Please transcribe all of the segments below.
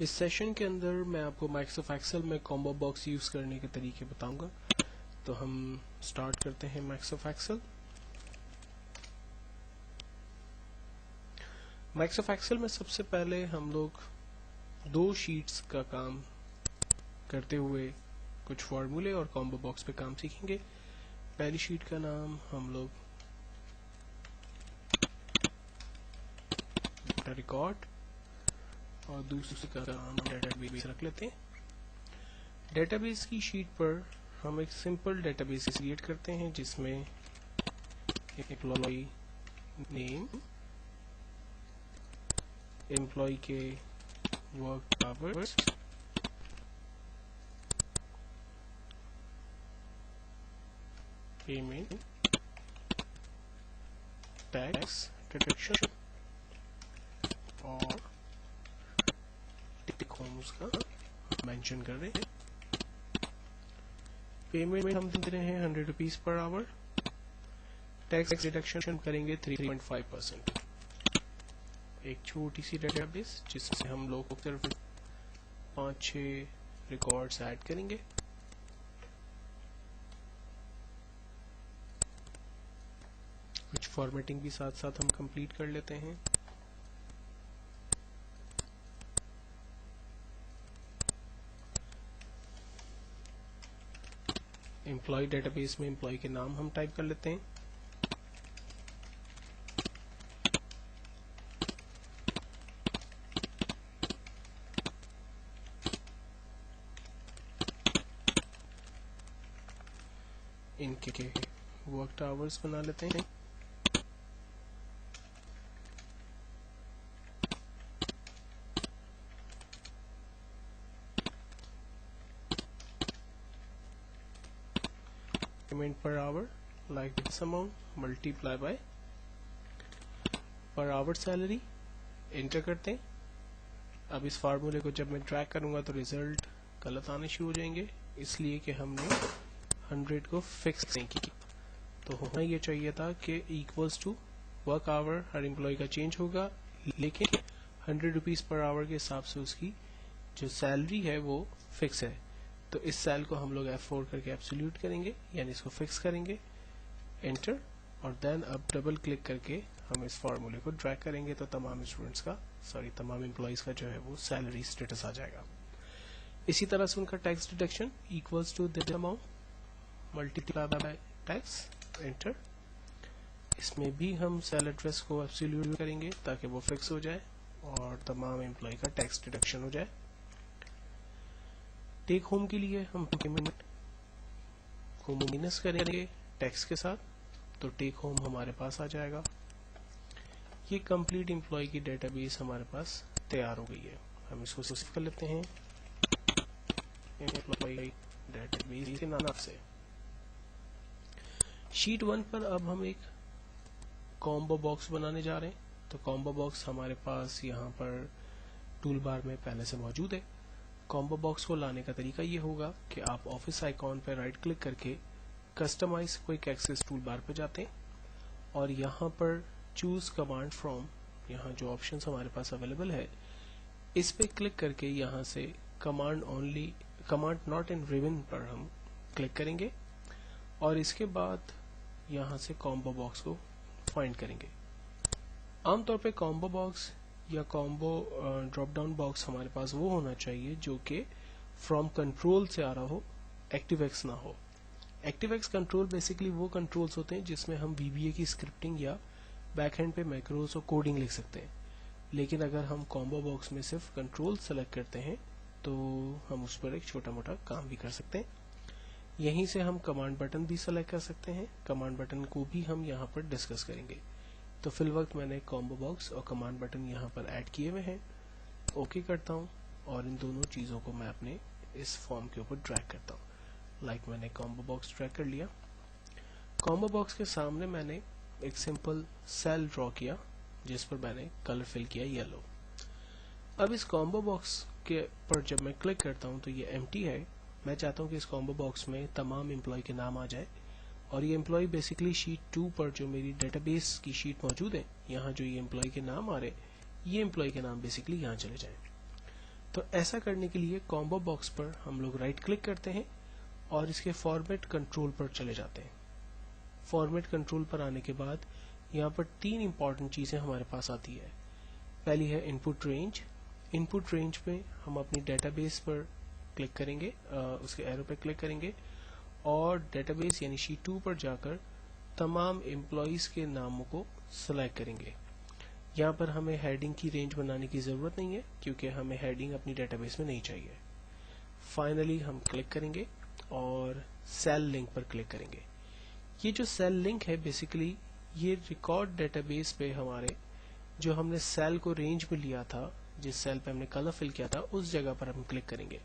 इस सेशन के अंदर मैं आपको माइक्रोसॉफ्ट एक्सेल में कॉम्बो बॉक्स यूज़ करने के तरीके बताऊंगा। तो हम स्टार्ट करते हैं माइक्रोसॉफ्ट एक्सेल। माइक्रोसॉफ्ट एक्सेल में सबसे पहले हम लोग दो शीट्स का काम करते हुए कुछ फॉर्मूले और कॉम्बो बॉक्स पे काम सीखेंगे। पहली शीट का नाम हम लोग डेटा रिकॉर्ड और दूसरी का नाम डेटाबेस रख लेते हैं। डेटाबेस की शीट पर हम एक सिंपल डेटाबेस क्रिएट करते हैं जिसमें एम्प्लॉय नेम, एम्प्लॉय के work hours, payment, tax deduction और टिक होम उसका मेंशन कर रहे हैं। पेमेंट में हम दे रहे हैं 100 rupees per hour. Tax deduction करेंगे 3.5%। एक छोटी सी डेटाबेस जिसमें हम लोग को सिर्फ 5-6 रिकॉर्ड्स ऐड करेंगे। कुछ फॉर्मेटिंग भी साथ साथ हम कंप्लीट कर लेते हैं। एम्प्लॉय डेटाबेस में एम्प्लॉय के नाम हम टाइप कर लेते हैं। इनके वर्क आवर्स बना लेते हैं। Payment per hour like this amount multiply by per hour salary enter करते हैं। अब इस फार्मूले को जब मैं ट्रैक करूंगा तो रिजल्ट गलत आने शुरू हो जाएंगे, इसलिए कि हमने 100 को फिक्स नहीं की। तो होना ये चाहिए था कि इक्वल्स टू वर्क आवर हर एम्प्लॉय का चेंज होगा, लेकिन 100 रुपीज पर आवर के हिसाब से उसकी जो सैलरी है वो फिक्स है। तो इस सेल को हम लोग F4 करके एब्सोल्यूट करेंगे, यानी इसको फिक्स करेंगे, एंटर, और देन अब डबल क्लिक करके हम इस फार्मूले को ड्रैग करेंगे तो तमाम स्टूडेंट्स का तमाम एम्प्लॉइज का जो है वो सैलरी स्टेटस आ जाएगा। इसी तरह से उनका tax deduction equals to this amount multiply by tax, enter. इसमें भी हम सेल एड्रेस को एब्सोल्यूट करेंगे ताकि वो फिक्स हो जाए और तमाम एम्प्लॉय का टैक्स डिडक्शन हो जाए। टेक होम के लिए हम पेमेंट को माइनस करेंगे टैक्स के साथ, तो टेक होम हमारे पास आ जाएगा। ये कंप्लीट एम्प्लॉय की डेटाबेस हमारे पास तैयार हो गई है। हम इसको सेव कर लेते हैं एम्प्लॉय डेटाबेस के नाम से। शीट 1 पर अब हम एक कॉम्बो बॉक्स बनाने जा रहे हैं। तो कॉम्बो बॉक्स हमारे पास यहाँ पर टूल बार में पहले से मौजूद है। कॉम्बो बॉक्स को लाने का तरीका ये होगा कि आप ऑफिस आइकॉन पर राइट क्लिक करके customise quick access tool bar पर जाते हैं और यहाँ पर चूज कमांड फ्रॉम, यहाँ जो ऑप्शंस हमारे पास अवेलेबल है इस पे क्लिक करके यहाँ से कमांड नॉट इन रिबन पर हम क्लिक करेंगे और इसके बाद यहाँ से कॉम्बो बॉक्स को फाइंड करेंगे। आमतौर पे कॉम्बो बॉक्स या कॉम्बो ड्रॉप डाउन बॉक्स हमारे पास वो होना चाहिए जो कि फ्रॉम कंट्रोल से आ रहा हो, एक्टिव-एक्स ना हो। एक्टिव-एक्स कंट्रोल बेसिकली वो कंट्रोल्स होते हैं जिसमें हम VBA की स्क्रिप्टिंग या बैकएंड पे मैक्रोस और कोडिंग लिख सकते हैं। लेकिन अगर हम कॉम्बो बॉक्स में सिर्फ कंट्रोल सेलेक्ट करते हैं तो हम उस पर एक छोटा मोटा काम भी कर सकते हैं। यहीं से हम कमांड बटन भी सेलेक्ट कर सकते हैं। कमांड बटन को भी हम यहाँ पर डिस्कस करेंगे। तो फिल वक्त मैंने कॉम्बो बॉक्स और कमांड बटन यहाँ पर ऐड किए हुए हैं। ओके करता हूँ और इन दोनों चीज़ों को मैं अपने इस फॉर्म के ऊपर ड्रैग करता हूँ। लाइक मैंने कॉम्बो बॉक्स ड्रैग कर लिया। कॉम्बो बॉक्स के सामने मैंने एक सिंपल सेल ड्रॉ किया जिस पर मैंने कलर फिल किया येलो। अब इस कॉम्बो बॉक्स के पर जब मैं क्लिक करता हूँ तो ये एम्प्टी है। मैं चाहता हूँ कि इस कॉम्बो बॉक्स में तमाम एम्प्लॉय के नाम आ जाए और ये एम्प्लॉय बेसिकली शीट 2 पर जो मेरी डेटाबेस की शीट मौजूद है, यहाँ जो ये एम्प्लॉय के नाम आ रहे, ये एम्प्लॉय के नाम बेसिकली यहाँ चले जाएं। तो ऐसा करने के लिए कॉम्बो बॉक्स पर हम लोग राइट क्लिक करते हैं और इसके फॉर्मेट कंट्रोल पर चले जाते हैं। फॉर्मेट कंट्रोल पर आने के बाद यहाँ पर 3 इंपॉर्टेंट चीजें हमारे पास आती है। पहली है इनपुट रेंज। इनपुट रेंज में हम अपनी डेटाबेस पर क्लिक करेंगे, उसके एरो पर क्लिक करेंगे और डेटाबेस यानी शीट 2 पर जाकर तमाम एम्प्लॉइज के नामों को सिलेक्ट करेंगे। यहाँ पर हमें हेडिंग की रेंज बनाने की जरूरत नहीं है क्योंकि हमें हेडिंग अपनी डेटाबेस में नहीं चाहिए। फाइनली हम क्लिक करेंगे और सेल लिंक पर क्लिक करेंगे। ये जो सेल लिंक है बेसिकली ये रिकॉर्ड डेटाबेस पे हमारे जो हमने सेल को रेंज में लिया था, जिस सेल पे हमने कलर फिल किया था, उस जगह पर हम क्लिक करेंगे।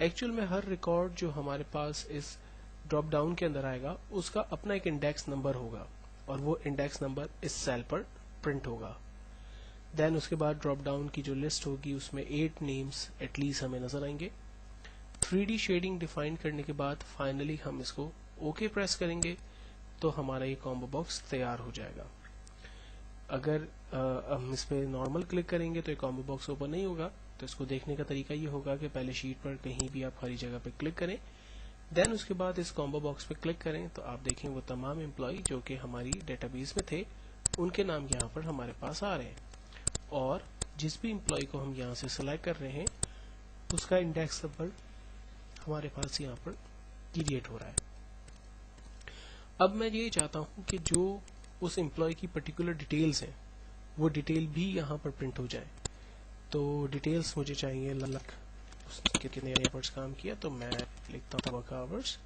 एक्चुअल में हर रिकॉर्ड जो हमारे पास इस ड्रॉप डाउन के अंदर आएगा उसका अपना एक इंडेक्स नंबर होगा और वो इंडेक्स नंबर इस सेल पर प्रिंट होगा। देन उसके बाद ड्रॉप डाउन की जो लिस्ट होगी उसमें 8 नेम्स एटलीस्ट हमें नजर आएंगे। 3D शेडिंग डिफाइन करने के बाद फाइनली हम इसको ओके प्रेस करेंगे तो हमारा ये कॉम्बो बॉक्स तैयार हो जाएगा। अगर हम इस पे नॉर्मल क्लिक करेंगे तो ये कॉम्बो बॉक्स ओपन नहीं होगा। तो इसको देखने का तरीका ये होगा कि पहले शीट पर कहीं भी आप खाली जगह पे क्लिक करें, देन उसके बाद इस कॉम्बो बॉक्स पे क्लिक करें तो आप देखें वो तमाम एम्प्लॉय जो कि हमारी डेटाबेस में थे उनके नाम यहाँ पर हमारे पास आ रहे हैं और जिस भी एम्प्लॉय को हम यहाँ से सिलेक्ट कर रहे हैं उसका इंडेक्स नंबर हमारे पास यहाँ पर क्रिएट हो रहा है। अब मैं ये चाहता हूँ कि जो उस एम्प्लॉय की पर्टिकुलर डिटेल्स हैं वो डिटेल भी यहाँ पर प्रिंट हो जाए। तो डिटेल्स मुझे चाहिए लक उसने कितने आवर्स काम किया, तो मैं लिखता हूँ वर्क आवर्स,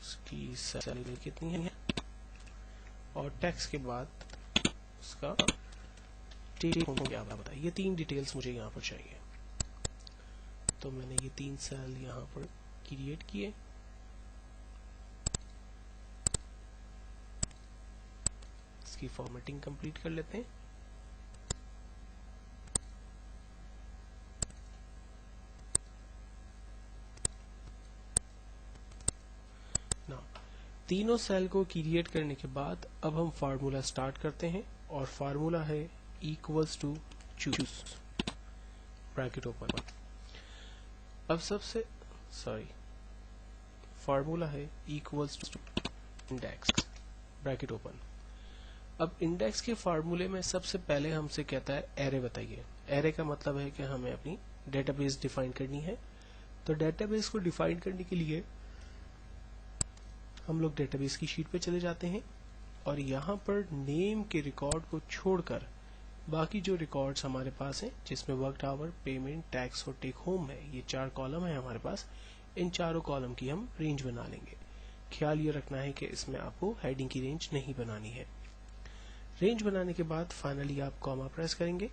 उसकी सैलरी कितनी है और टैक्स के बाद उसका टेक होम क्या बताइए। ये 3 डिटेल्स मुझे यहाँ पर चाहिए। तो मैंने ये 3 सेल यहाँ पर क्रिएट किए। इसकी फॉर्मेटिंग कंप्लीट कर लेते हैं। तीनों सेल को क्रिएट करने के बाद अब हम फार्मूला स्टार्ट करते हैं और फार्मूला है equals to choose bracket open. अब फार्मूला है equals to index bracket open. अब इंडेक्स के फार्मूले में सबसे पहले हमसे कहता है एरे बताइए। एरे का मतलब है कि हमें अपनी डेटाबेस डिफाइन करनी है। तो डेटाबेस को डिफाइन करने के लिए हम लोग डेटाबेस की शीट पे चले जाते हैं और यहाँ पर नेम के रिकॉर्ड को छोड़कर बाकी जो रिकॉर्ड्स हमारे पास हैं जिसमें वर्क आवर, पेमेंट, टैक्स और टेक होम है, ये 4 कॉलम है हमारे पास। इन चारों कॉलम की हम रेंज बना लेंगे। ख्याल ये रखना है कि इसमें आपको हेडिंग की रेंज नहीं बनानी है। रेंज बनाने के बाद फाइनली आप कॉमा प्रेस करेंगे।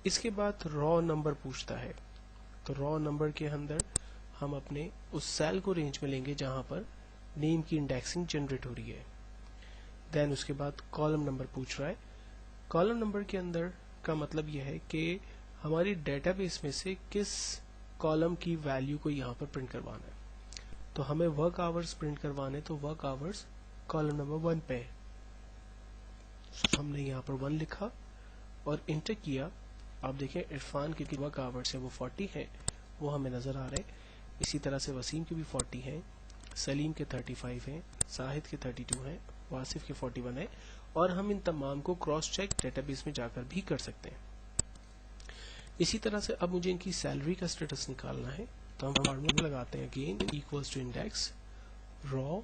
इसके बाद रॉ नंबर पूछता है, तो रॉ नंबर के अंदर हम अपने उस सेल को रेंज में लेंगे जहां पर नेम की इंडेक्सिंग जनरेट हो रही है। देन उसके बाद कॉलम नंबर पूछ रहा है। कॉलम नंबर के अंदर का मतलब यह है कि हमारी डेटाबेस में से किस कॉलम की वैल्यू को यहाँ पर प्रिंट करवाना है। तो हमें वर्क आवर्स प्रिंट करवाने, तो वर्क आवर्स कॉलम नंबर 1 पे है। हमने यहाँ पर 1 लिखा और इंटर किया। आप देखें इरफान की वर्क आवर्स है वो 40 है, वो हमें नजर आ रहे हैं। इसी तरह से वसीम के भी 40 हैं, सलीम के 35 हैं, साहिद के 32 हैं, वासिफ के 41 है और हम इन तमाम को क्रॉस चेक डेटाबेस में जाकर भी कर सकते हैं। इसी तरह से अब मुझे इनकी सैलरी का स्टेटस निकालना है, तो हम फार्मूला लगाते हैं again equals to index row.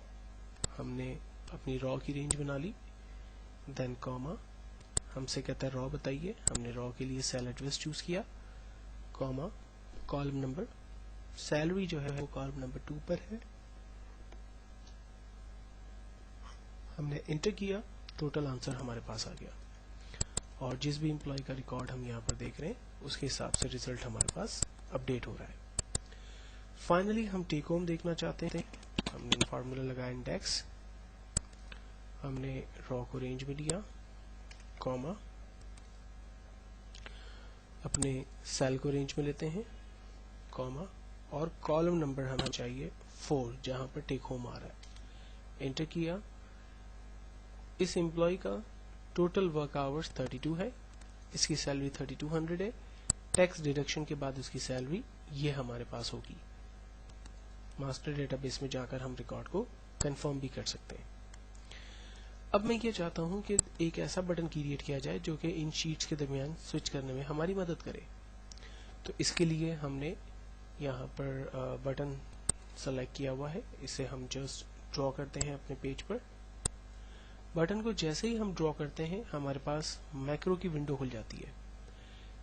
हमने अपनी रॉ की रेंज बना ली। देन कॉमा, हमसे कहता है रॉ बताइए। हमने रॉ के लिए सेल एड्रेस चूज किया। कॉमा, कॉलम नंबर, सैलरी जो है वो कॉलम नंबर 2 पर है। हमने इंटर किया, टोटल आंसर हमारे पास आ गया और जिस भी एम्प्लॉय का रिकॉर्ड हम यहाँ पर देख रहे हैं उसके हिसाब से रिजल्ट हमारे पास अपडेट हो रहा है। फाइनली हम टेक होम देखना चाहते थे। हमने फार्मूला लगाया इंडेक्स, हमने रॉ को रेंज में लिया, कॉमा, अपने सेल को रेंज में लेते हैं, कॉमा, और कॉलम नंबर हमें चाहिए 4 जहां पर टेक होम आ रहा है। इंटर किया। इस एम्प्लॉय का टोटल वर्क आवर्स 32 है। इसकी सैलरी 3200 है, टैक्स डिडक्शन के बाद उसकी सैलरी ये हमारे पास होगी। मास्टर डेटाबेस में जाकर हम रिकॉर्ड को कंफर्म भी कर सकते हैं। अब मैं ये चाहता हूं कि एक ऐसा बटन क्रिएट किया जाए जो कि इन शीट्स के दरमियान स्विच करने में हमारी मदद करे। तो इसके लिए हमने यहाँ पर बटन सेलेक्ट किया हुआ है, इसे हम जस्ट ड्रॉ करते हैं अपने पेज पर। बटन को जैसे ही हम ड्रॉ करते हैं हमारे पास मैक्रो की विंडो खुल जाती है।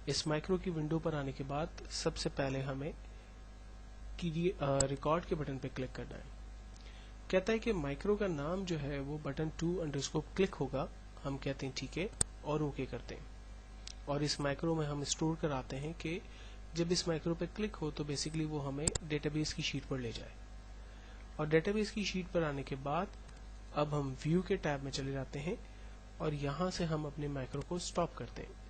इस मैक्रो की विंडो पर आने के बाद सबसे पहले हमें रिकॉर्ड के बटन पर क्लिक करना है। कहता है कि माइक्रो का नाम जो है वो बटन 2_ क्लिक होगा। हम कहते हैं ठीक है और ओके करते हैं। और इस माइक्रो में हम स्टोर कराते हैं कि जब इस माइक्रो पे क्लिक हो तो बेसिकली वो हमें डेटाबेस की शीट पर ले जाए। और डेटाबेस की शीट पर आने के बाद अब हम व्यू के टैब में चले जाते हैं और यहाँ से हम अपने माइक्रो को स्टॉप करते हैं।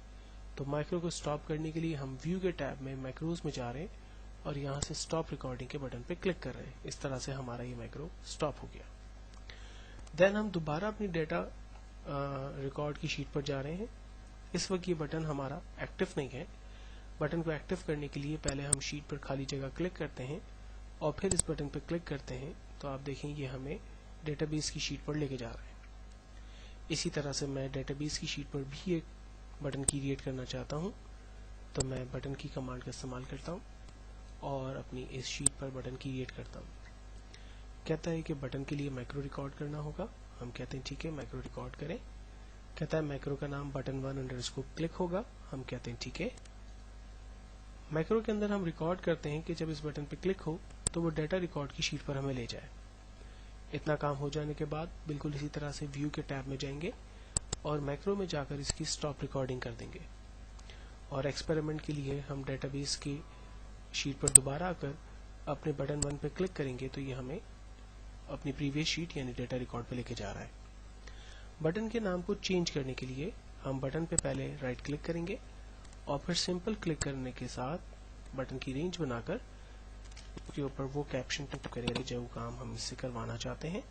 तो माइक्रो को स्टॉप करने के लिए हम व्यू के टैब में माइक्रोज में जा रहे हैं और यहाँ से स्टॉप रिकॉर्डिंग के बटन पे क्लिक कर रहे हैं। इस तरह से हमारा ये माइक्रो स्टॉप हो गया। देन हम दोबारा अपनी डेटा रिकॉर्ड की शीट पर जा रहे हैं। इस वक्त ये बटन हमारा एक्टिव नहीं है। बटन को एक्टिव करने के लिए पहले हम शीट पर खाली जगह क्लिक करते हैं और फिर इस बटन पर क्लिक करते हैं तो आप देखें ये हमें डेटाबेस की शीट पर लेके जा रहा है। इसी तरह से मैं डेटाबेस की शीट पर भी एक बटन क्रिएट करना चाहता हूँ, तो मैं बटन की कमांड का इस्तेमाल करता हूँ और अपनी इस शीट पर बटन क्रिएट करता हूँ। कहता है कि बटन के लिए मैक्रो रिकॉर्ड करना होगा। हम कहते हैं ठीक है मैक्रो रिकॉर्ड करें। कहता है मैक्रो का नाम बटन 1_ क्लिक होगा। हम कहते हैं ठीक है। मैक्रो के अंदर हम रिकॉर्ड करते हैं कि जब इस बटन पर क्लिक हो तो वो डाटा रिकॉर्ड की शीट पर हमें ले जाए। इतना काम हो जाने के बाद बिल्कुल इसी तरह से व्यू के टैब में जाएंगे और मैक्रो में जाकर इसकी स्टॉप रिकॉर्डिंग कर देंगे। और एक्सपेरिमेंट के लिए हम डेटाबेस की शीट पर दोबारा आकर अपने बटन 1 पर क्लिक करेंगे तो ये हमें अपनी प्रीवियस शीट यानी डेटा रिकॉर्ड पे लेके जा रहा है। बटन के नाम को चेंज करने के लिए हम बटन पे पहले राइट क्लिक करेंगे और फिर सिंपल क्लिक करने के साथ बटन की रेंज बनाकर उसके ऊपर वो कैप्शन टाइप करेंगे जो काम हम इससे करवाना चाहते हैं।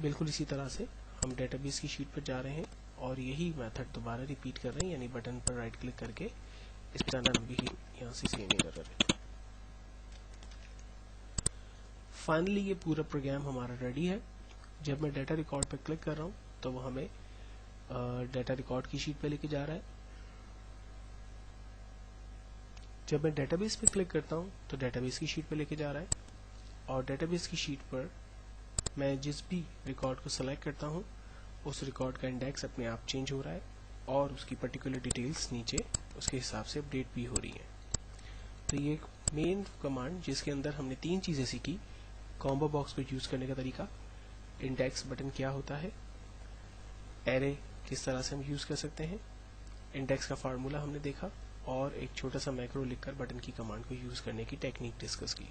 बिल्कुल इसी तरह से हम डेटाबेस की शीट पर जा रहे हैं और यही मेथड दोबारा रिपीट कर रहे हैं, यानी बटन पर राइट क्लिक करके इस तरह भी यहाँ से सेम ही कर रहे हैं। फाइनली ये पूरा प्रोग्राम हमारा रेडी है। जब मैं डाटा रिकॉर्ड पर क्लिक कर रहा हूँ तो वो हमें डाटा रिकॉर्ड की शीट पे लेके जा रहा है। जब मैं डेटाबेस पे क्लिक करता हूँ तो डेटाबेस की शीट पे लेके जा रहा है और डेटाबेस की शीट पर मैं जिस भी रिकॉर्ड को सेलेक्ट करता हूँ उस रिकॉर्ड का इंडेक्स अपने आप चेंज हो रहा है और उसकी पर्टिकुलर डिटेल्स नीचे उसके हिसाब से अपडेट भी हो रही हैं। तो ये एक मेन कमांड जिसके अंदर हमने 3 चीज़ें सीखी। कॉम्बो बॉक्स को यूज़ करने का तरीका, इंडेक्स बटन क्या होता है, एरे किस तरह से हम यूज़ कर सकते हैं, इंडेक्स का फार्मूला हमने देखा और एक छोटा सा मैक्रो लिखकर बटन की कमांड को यूज़ करने की टेक्निक डिस्कस की।